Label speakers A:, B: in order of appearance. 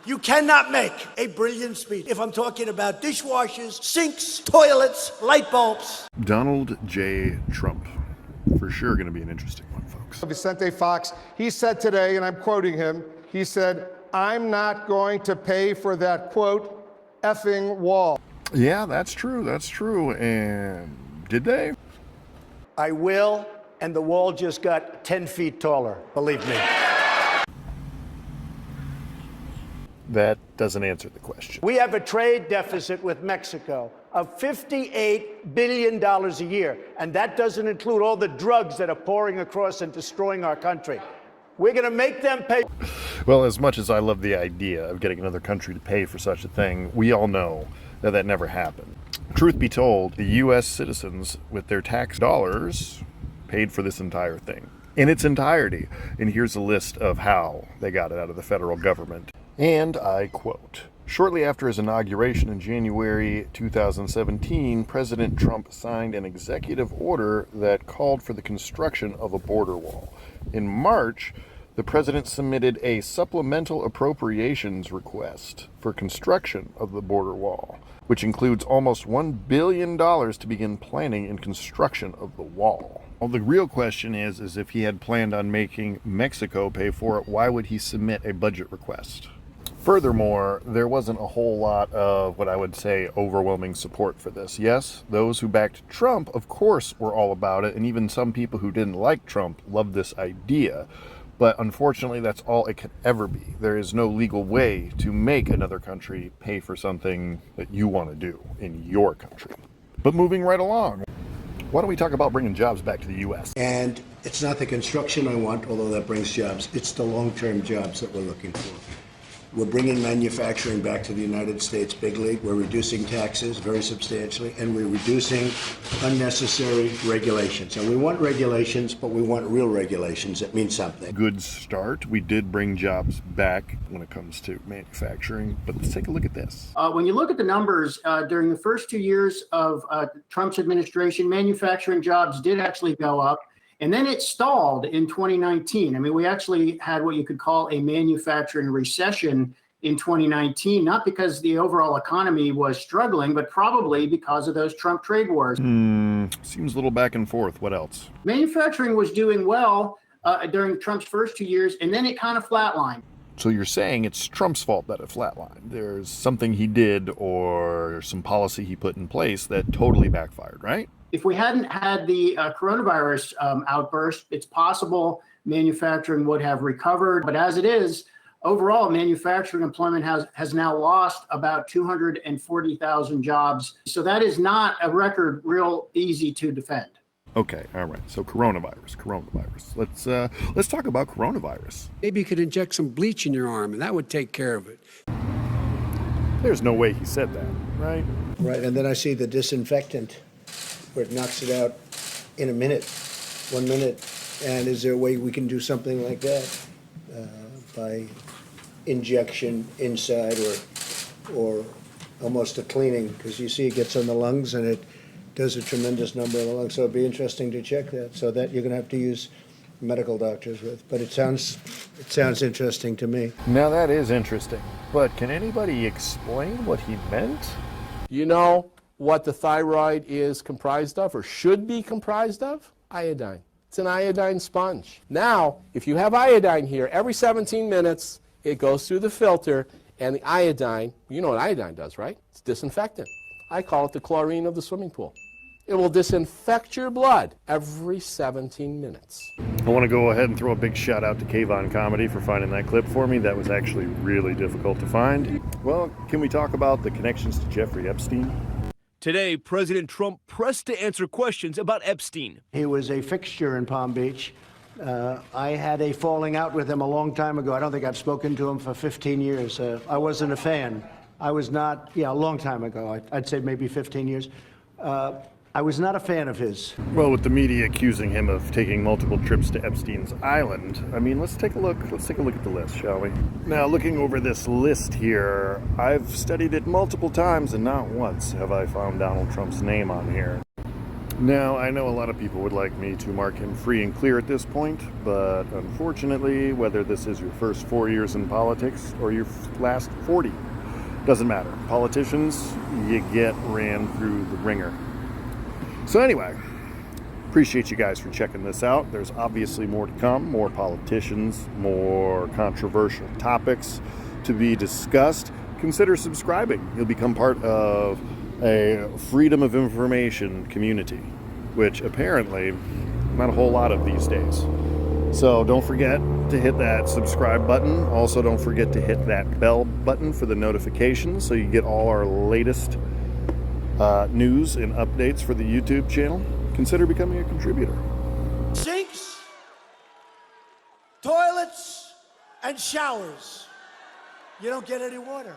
A: You cannot make a brilliant speech if I'm talking about dishwashers, sinks, toilets, light bulbs.
B: Donald J. Trump. For sure going to be an interesting one, folks.
C: Vicente Fox, he said today, and I'm quoting him, he said, "I'm not going to pay for that, quote, effing wall."
B: Yeah, that's true. That's true. And did they?
A: I will, and the wall just got 10 feet taller, believe me.
B: That doesn't answer the question.
A: We have a trade deficit with Mexico of $58 billion a year, and that doesn't include all the drugs that are pouring across and destroying our country. We're going to make them pay.
B: Well, as much as I love the idea of getting another country to pay for such a thing, we all know that that never happened. Truth be told, the U.S. citizens, with their tax dollars, paid for this entire thing in its entirety. And here's a list of how they got it out of the federal government. And I quote, "Shortly after his inauguration in January 2017, President Trump signed an executive order that called for the construction of a border wall. In March, the president submitted a supplemental appropriations request for construction of the border wall, which includes almost $1 billion to begin planning and construction of the wall." Well, the real question is if he had planned on making Mexico pay for it, why would he submit a budget request? Furthermore, there wasn't a whole lot of what I would say overwhelming support for this. Yes, those who backed Trump, of course, were all about it, and even some people who didn't like Trump loved this idea. But unfortunately, that's all it could ever be. There is no legal way to make another country pay for something that you want to do in your country. But moving right along, why don't we talk about bringing jobs back to the U.S.?
A: And it's not the construction I want, although that brings jobs. It's the long-term jobs that we're looking for. We're bringing manufacturing back to the United States big league. We're reducing taxes very substantially, and we're reducing unnecessary regulations. And we want regulations, but we want real regulations that mean something.
B: Good start. We did bring jobs back when it comes to manufacturing, but let's take a look at this.
D: When you look at the numbers, during the first 2 years of Trump's administration, manufacturing jobs did actually go up. And then it stalled in 2019. I mean, we actually had what you could call a manufacturing recession in 2019, not because the overall economy was struggling, but probably because of those Trump trade wars.
B: Seems a little back and forth. What else?
D: Manufacturing was doing well during Trump's first 2 years, and then it kind of flatlined.
B: So you're saying it's Trump's fault that it flatlined. There's something he did or some policy he put in place that totally backfired, right?
D: If we hadn't had the coronavirus outburst, it's possible manufacturing would have recovered. But as it is, overall, manufacturing employment has now lost about 240,000 jobs. So that is not a record real easy to defend.
B: Okay, all right. So coronavirus. Let's talk about coronavirus.
E: Maybe you could inject some bleach in your arm, and that would take care of it.
B: There's no way he said that, right?
A: Right, and then I see the disinfectant where it knocks it out in a minute, 1 minute. And is there a way we can do something like that by injection inside or almost a cleaning? Because you see it gets on the lungs and it does a tremendous number of the lungs. So it'd be interesting to check that. So that you're going to have to use medical doctors with. But it sounds interesting to me.
B: Now that is interesting. But can anybody explain what he meant?
F: You know what the thyroid is comprised of or should be comprised of? Iodine. It's an iodine sponge. Now, if you have iodine here, every 17 minutes it goes through the filter and the iodine, you know what iodine does, right? It's disinfectant. I call it the chlorine of the swimming pool. It will disinfect your blood every 17 minutes.
B: I want to go ahead and throw a big shout out to Kayvon Comedy for finding that clip for me. That was actually really difficult to find. Well, can we talk about the connections to Jeffrey Epstein?
G: Today, President Trump pressed to answer questions about Epstein.
A: He was a fixture in Palm Beach. I had a falling out with him a long time ago. I don't think I've spoken to him for 15 years. I wasn't a fan. I was not, a long time ago. I'd say maybe 15 years. I was not a fan of his.
B: Well, with the media accusing him of taking multiple trips to Epstein's island, I mean, let's take a look at the list, shall we? Now, looking over this list here, I've studied it multiple times and not once have I found Donald Trump's name on here. Now, I know a lot of people would like me to mark him free and clear at this point, but unfortunately, whether this is your first 4 years in politics or your last 40, doesn't matter. Politicians, you get ran through the ringer. So anyway, appreciate you guys for checking this out. There's obviously more to come, more politicians, more controversial topics to be discussed. Consider subscribing. You'll become part of a freedom of information community, which apparently not a whole lot of these days. So don't forget to hit that subscribe button. Also, don't forget to hit that bell button for the notifications so you get all our latest news and updates for the YouTube channel. Consider becoming a contributor.
H: Sinks, toilets, and showers. You don't get any water.